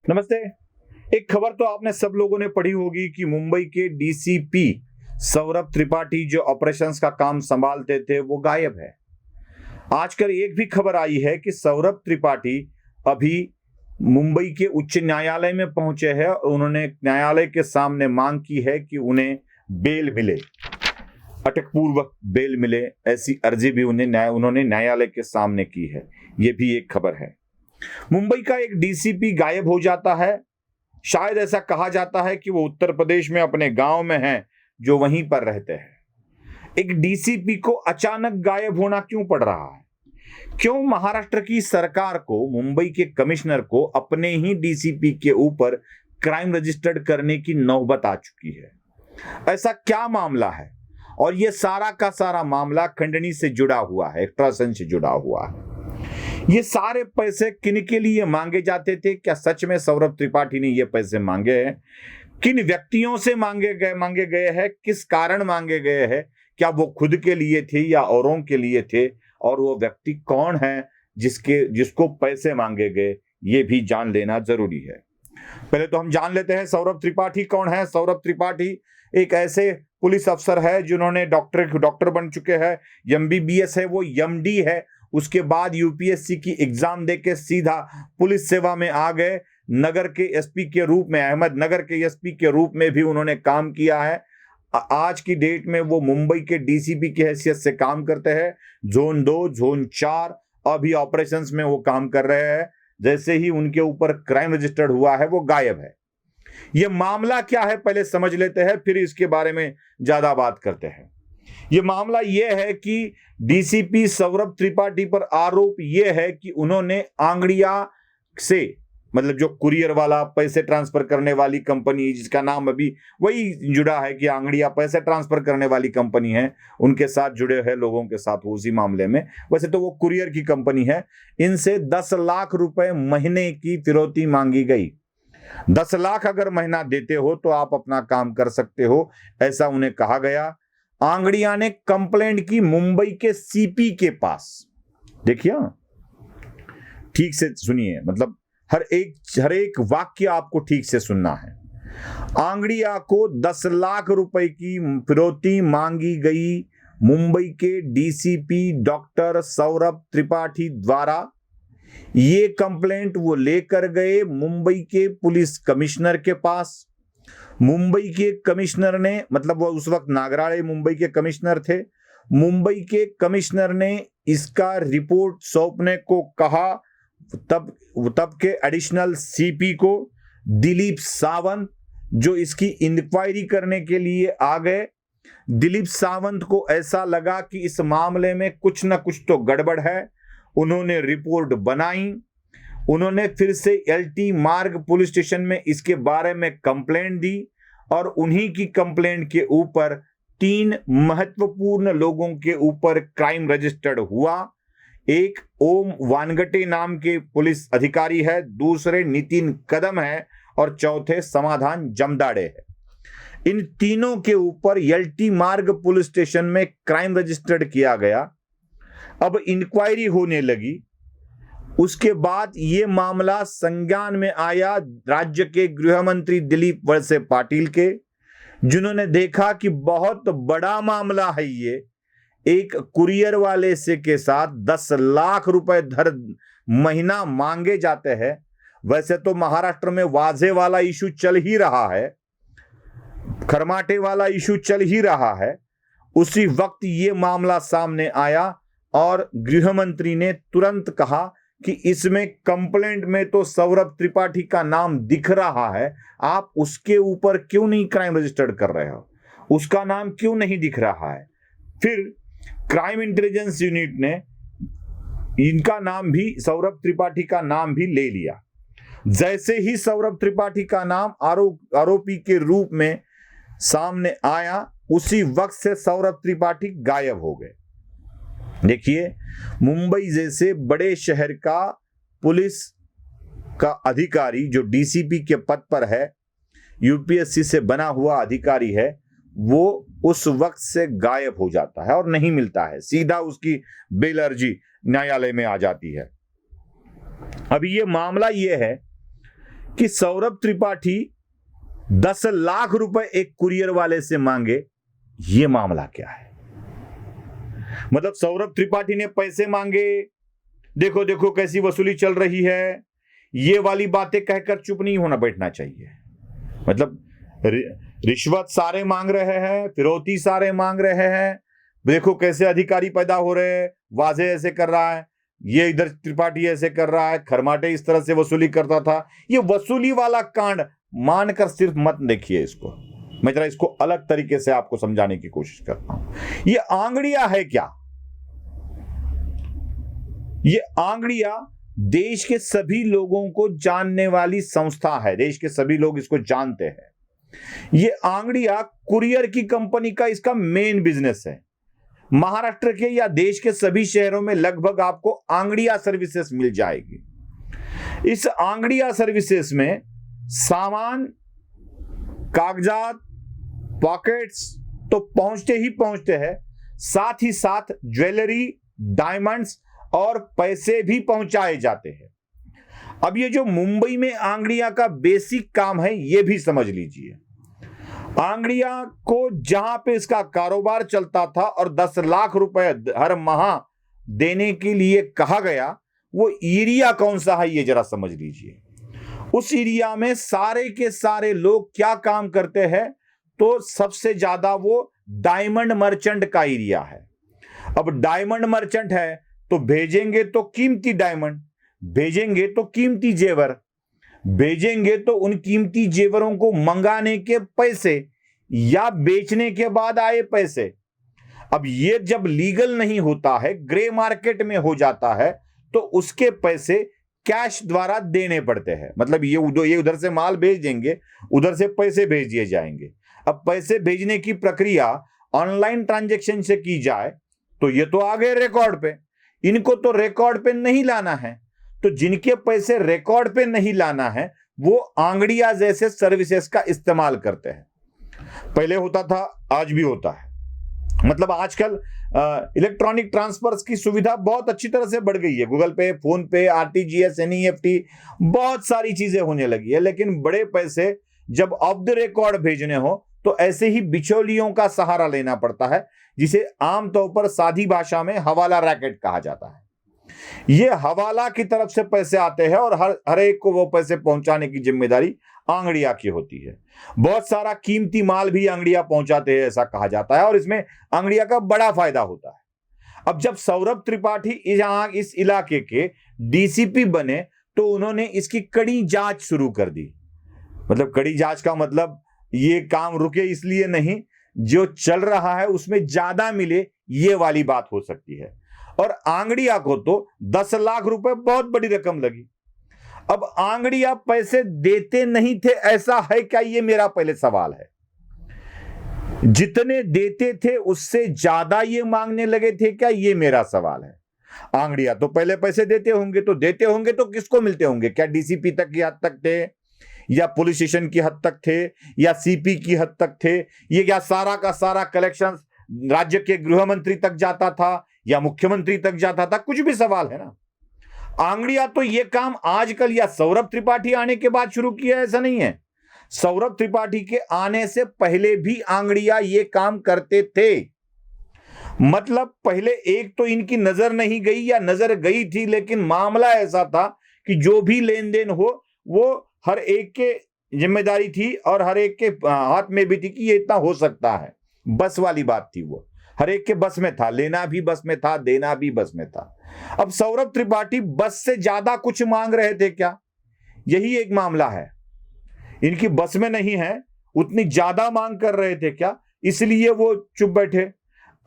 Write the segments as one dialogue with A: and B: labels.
A: नमस्ते। एक खबर तो आपने सब लोगों ने पढ़ी होगी कि मुंबई के डीसीपी सौरभ त्रिपाठी जो ऑपरेशंस का काम संभालते थे वो गायब है। आजकल एक भी खबर आई है कि सौरभ त्रिपाठी अभी मुंबई के उच्च न्यायालय में पहुंचे हैं और उन्होंने न्यायालय के सामने मांग की है कि उन्हें बेल मिले, अटक पूर्व बेल मिले। ऐसी अर्जी भी उन्होंने न्यायालय के सामने की है। यह भी एक खबर है। मुंबई का एक डीसीपी गायब हो जाता है। शायद ऐसा कहा जाता है कि वो उत्तर प्रदेश में अपने गांव में हैं, जो वहीं पर रहते हैं। एक डीसीपी को अचानक गायब होना क्यों पड़ रहा है? क्यों महाराष्ट्र की सरकार को मुंबई के कमिश्नर को अपने ही डीसीपी के ऊपर क्राइम रजिस्टर्ड करने की नौबत आ चुकी है? ऐसा क्या मामला है? और यह सारा का सारा मामला खंडनी से जुड़ा हुआ है, एक्ट्रासन से जुड़ा हुआ है। ये सारे पैसे किन के लिए मांगे जाते थे? क्या सच में सौरभ त्रिपाठी ने ये पैसे मांगे हैं? किन व्यक्तियों से मांगे गए हैं? किस कारण मांगे गए हैं? क्या वो खुद के लिए थे या औरों के लिए थे? और वो व्यक्ति कौन है जिसको पैसे मांगे गए? ये भी जान लेना जरूरी है। पहले तो हम जान लेते हैं सौरभ त्रिपाठी कौन है। सौरभ त्रिपाठी एक ऐसे पुलिस अफसर है जिन्होंने डॉक्टर बन चुके हैं। एमबीबीएस है, वो एमडी है। उसके बाद यूपीएससी की एग्जाम देके सीधा पुलिस सेवा में आ गए। नगर के एसपी के रूप में, अहमदनगर के एसपी के रूप में भी उन्होंने काम किया है। आज की डेट में वो मुंबई के डीसीपी की हैसियत से काम करते हैं। जोन 2, जोन 4 अभी ऑपरेशंस में वो काम कर रहे हैं। जैसे ही उनके ऊपर क्राइम रजिस्टर्ड हुआ है वो गायब है। ये मामला क्या है पहले समझ लेते हैं, फिर इसके बारे में ज्यादा बात करते हैं। ये मामला यह है कि डीसीपी सौरभ त्रिपाठी पर आरोप यह है कि उन्होंने आंगड़िया से, मतलब जो कुरियर वाला पैसे ट्रांसफर करने वाली कंपनी जिसका नाम अभी वही जुड़ा है कि आंगड़िया पैसे ट्रांसफर करने वाली कंपनी है, उनके साथ जुड़े हैं लोगों के साथ उसी मामले में। वैसे तो वो कुरियर की कंपनी है। इनसे 10 लाख रुपए महीने की फिरौती मांगी गई। 10 लाख अगर महीना देते हो तो आप अपना काम कर सकते हो, ऐसा उन्हें कहा गया। आंगड़िया ने कंप्लेंट की मुंबई के सीपी के पास। देखिए, ठीक से सुनिए, मतलब हर एक वाक्य आपको ठीक से सुनना है। आंगड़िया को 10 लाख रुपए की फिरौती मांगी गई मुंबई के डीसीपी डॉक्टर सौरभ त्रिपाठी द्वारा। ये कंप्लेंट वो लेकर गए मुंबई के पुलिस कमिश्नर के पास। मुंबई के कमिश्नर ने, मतलब वो उस वक्त नागराळे मुंबई के कमिश्नर थे, मुंबई के कमिश्नर ने इसका रिपोर्ट सौंपने को कहा। तब के एडिशनल सीपी को दिलीप सावंत, जो इसकी इंक्वायरी करने के लिए आ गए। दिलीप सावंत को ऐसा लगा कि इस मामले में कुछ ना कुछ तो गड़बड़ है। उन्होंने रिपोर्ट बनाई। उन्होंने फिर से एलटी मार्ग पुलिस स्टेशन में इसके बारे में कंप्लेंट दी और उन्हीं की कंप्लेंट के ऊपर 3 महत्वपूर्ण लोगों के ऊपर क्राइम रजिस्टर्ड हुआ। एक ओम वानगटे नाम के पुलिस अधिकारी है, दूसरे नितिन कदम है और चौथे समाधान जमदाड़े है। इन तीनों के ऊपर एलटी मार्ग पुलिस स्टेशन में क्राइम रजिस्टर्ड किया गया। अब इंक्वायरी होने लगी। उसके बाद यह मामला संज्ञान में आया राज्य के गृह मंत्री दिलीप वळसे पाटिल के, जिन्होंने देखा कि बहुत बड़ा मामला है ये। एक कुरियर वाले से के साथ 10 लाख रुपए महीना मांगे जाते हैं। वैसे तो महाराष्ट्र में वाजे वाला इशू चल ही रहा है, खरमाटे वाला इशू चल ही रहा है। उसी वक्त ये मामला सामने आया और गृह मंत्री ने तुरंत कहा कि इसमें कंप्लेंट में तो सौरभ त्रिपाठी का नाम दिख रहा है, आप उसके ऊपर क्यों नहीं क्राइम रजिस्टर्ड कर रहे हो? उसका नाम क्यों नहीं दिख रहा है? फिर क्राइम इंटेलिजेंस यूनिट ने इनका नाम भी, सौरभ त्रिपाठी का नाम भी ले लिया। जैसे ही सौरभ त्रिपाठी का नाम आरोपी के रूप में सामने आया, उसी वक्त से सौरभ त्रिपाठी गायब हो गए। देखिए, मुंबई जैसे बड़े शहर का पुलिस का अधिकारी जो डीसीपी के पद पर है, यूपीएससी से बना हुआ अधिकारी है, वो उस वक्त से गायब हो जाता है और नहीं मिलता है। सीधा उसकी बेल अर्जी न्यायालय में आ जाती है। अब ये मामला ये है कि सौरभ त्रिपाठी 10 लाख रुपए एक कुरियर वाले से मांगे, ये मामला क्या है? मतलब सौरभ त्रिपाठी ने पैसे मांगे, देखो देखो कैसी वसूली चल रही है, ये वाली बातें कहकर चुप नहीं होना बैठना चाहिए। मतलब रिश्वत सारे मांग रहे हैं, फिरौती सारे मांग रहे हैं, देखो कैसे अधिकारी पैदा हो रहे हैं, वाजे ऐसे कर रहा है, ये इधर त्रिपाठी ऐसे कर रहा है, खरमाटे इस तरह से वसूली करता था। ये वसूली वाला कांड मानकर सिर्फ मत देखिए इसको, मैं जरा इसको अलग तरीके से आपको समझाने की कोशिश करता हूं। ये आंगड़िया है क्या? ये आंगड़िया देश के सभी लोगों को जानने वाली संस्था है, देश के सभी लोग इसको जानते हैं। ये आंगड़िया कुरियर की कंपनी का इसका मेन बिजनेस है। महाराष्ट्र के या देश के सभी शहरों में लगभग आपको आंगड़िया सर्विसेज मिल जाएगी। इस आंगड़िया सर्विसेज में सामान, कागजात, पॉकेट्स तो पहुंचते ही पहुंचते हैं, साथ ही साथ ज्वेलरी, डायमंड्स और पैसे भी पहुंचाए जाते हैं। अब ये जो मुंबई में आंगड़िया का बेसिक काम है, ये भी समझ लीजिए। आंगड़िया को जहां पे इसका कारोबार चलता था और 10 लाख रुपए हर माह देने के लिए कहा गया, वो एरिया कौन सा है ये जरा समझ लीजिए। उस एरिया में सारे के सारे लोग क्या काम करते हैं, तो सबसे ज्यादा वो डायमंड मर्चेंट का एरिया है। अब डायमंड मर्चेंट है तो भेजेंगे तो कीमती डायमंड, भेजेंगे तो कीमती जेवर, भेजेंगे तो उन कीमती जेवरों को मंगाने के पैसे या बेचने के बाद आए पैसे। अब ये जब लीगल नहीं होता है, ग्रे मार्केट में हो जाता है, तो उसके पैसे कैश द्वारा देने पड़ते हैं। मतलब ये उधर से माल भेज देंगे, उधर से पैसे भेज दिए जाएंगे। अब पैसे भेजने की प्रक्रिया ऑनलाइन ट्रांजैक्शन से की जाए तो ये तो आ गए रिकॉर्ड पे, इनको तो रिकॉर्ड पे नहीं लाना है। तो जिनके पैसे रिकॉर्ड पे नहीं लाना है, वो आंगड़िया जैसे सर्विसेज का इस्तेमाल करते हैं। पहले होता था, आज भी होता है। मतलब आजकल इलेक्ट्रॉनिक ट्रांसफर्स की सुविधा बहुत अच्छी तरह से बढ़ गई है। गूगल पे, फोन पे, आरटीजीएस, एनईएफटी, बहुत सारी चीजें होने लगी है। लेकिन बड़े पैसे जब ऑफ द रिकॉर्ड भेजने हो तो ऐसे ही बिचौलियों का सहारा लेना पड़ता है, जिसे आमतौर पर सादी भाषा में हवाला रैकेट कहा जाता है। ये हवाला की तरफ से पैसे आते हैं और हर एक को वो पैसे पहुंचाने की जिम्मेदारी आंगड़िया की होती है। बहुत सारा कीमती माल भी आंगड़िया पहुंचाते हैं ऐसा कहा जाता है, और इसमें आंगड़िया का बड़ा फायदा होता है। अब जब सौरभ त्रिपाठी इस इलाके के डीसीपी बने तो उन्होंने इसकी कड़ी जांच शुरू कर दी। मतलब कड़ी जांच का मतलब ये काम रुके इसलिए नहीं, जो चल रहा है उसमें ज्यादा मिले, ये वाली बात हो सकती है। और आंगड़िया को तो 10 लाख रुपए बहुत बड़ी रकम लगी। अब आंगड़िया पैसे देते नहीं थे ऐसा है क्या, ये मेरा पहले सवाल है। जितने देते थे उससे ज्यादा ये मांगने लगे थे क्या, ये मेरा सवाल है। आंगड़िया तो पहले पैसे देते होंगे तो किसको मिलते होंगे? क्या डीसीपी तक की हद तक थे, या पुलिस स्टेशन की हद तक थे, या सीपी की हद तक थे? ये क्या सारा का सारा कलेक्शन राज्य के गृह मंत्री तक जाता था या मुख्यमंत्री तक जाता था? कुछ भी सवाल है ना। आंगड़िया तो ये काम आजकल या सौरभ त्रिपाठी आने के बाद शुरू किया, ऐसा नहीं है। सौरभ त्रिपाठी के आने से पहले भी आंगड़िया ये काम करते थे। मतलब पहले एक तो इनकी नजर नहीं गई या नजर गई थी, लेकिन मामला ऐसा था कि जो भी लेन देन हो वो हर एक के जिम्मेदारी थी और हर एक के हाथ में भी थी कि ये इतना हो सकता है। बस वाली बात थी, वो हर एक के बस में था, लेना भी बस में था, देना भी बस में था। अब सौरभ त्रिपाठी बस से ज्यादा कुछ मांग रहे थे क्या, यही एक मामला है। इनकी बस में नहीं है, उतनी ज्यादा मांग कर रहे थे क्या, इसलिए वो चुप बैठे।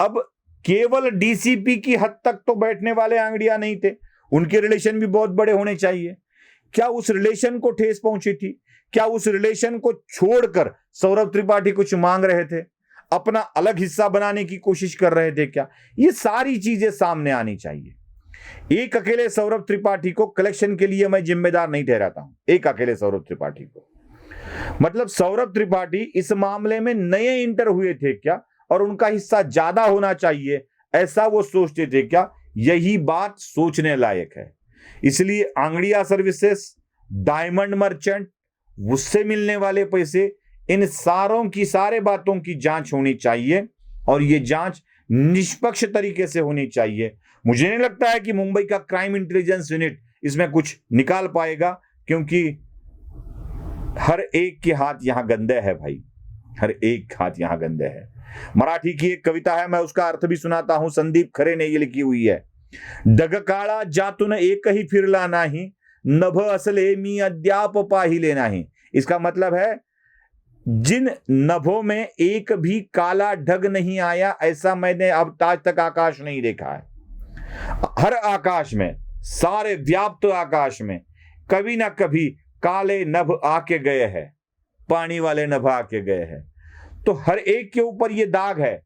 A: अब केवल डीसीपी की हद तक तो बैठने वाले आंगड़िया नहीं थे, उनके रिलेशन भी बहुत बड़े होने चाहिए। क्या उस रिलेशन को ठेस पहुंची थी? क्या उस रिलेशन को छोड़कर सौरभ त्रिपाठी कुछ मांग रहे थे, अपना अलग हिस्सा बनाने की कोशिश कर रहे थे क्या? ये सारी चीजें सामने आनी चाहिए। एक अकेले सौरभ त्रिपाठी को कलेक्शन के लिए मैं जिम्मेदार नहीं ठहराता हूं, एक अकेले सौरभ त्रिपाठी को। मतलब सौरभ त्रिपाठी इस मामले में नए इंटर हुए थे क्या, और उनका हिस्सा ज्यादा होना चाहिए ऐसा वो सोचते थे क्या? यही बात सोचने लायक है। इसलिए आंगड़िया सर्विसेज, डायमंड मर्चेंट उससे मिलने वाले पैसे, इन सारे बातों की जांच होनी चाहिए और ये जांच निष्पक्ष तरीके से होनी चाहिए। मुझे नहीं लगता है कि मुंबई का क्राइम इंटेलिजेंस यूनिट इसमें कुछ निकाल पाएगा, क्योंकि हर एक के हाथ यहां गंदे है भाई, हर एक हाथ यहां गंदे है। मराठी की एक कविता है, मैं उसका अर्थ भी सुनाता हूं। संदीप खरे ने ये लिखी हुई है। डग काळा जातून एक ही फिरला नाही, नभ असले मी अद्याप पाहिले नाही। इसका मतलब है, जिन नभों में एक भी काला ढग नहीं आया, ऐसा मैंने अब आज तक आकाश नहीं देखा है। हर आकाश में, सारे व्याप्त आकाश में कभी ना कभी काले नभ आके गए हैं, पानी वाले नभ आके गए हैं। तो हर एक के ऊपर ये दाग है।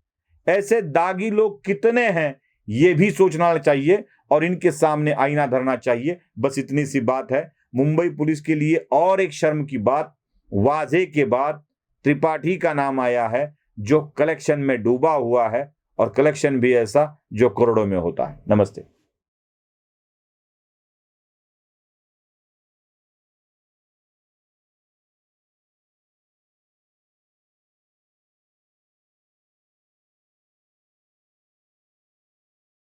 A: ऐसे दागी लोग कितने हैं ये भी सोचना चाहिए और इनके सामने आईना धरना चाहिए। बस इतनी सी बात है। मुंबई पुलिस के लिए और एक शर्म की बात, वाजे के बाद त्रिपाठी का नाम आया है, जो कलेक्शन में डूबा हुआ है, और कलेक्शन भी ऐसा जो करोड़ों में होता है। नमस्ते।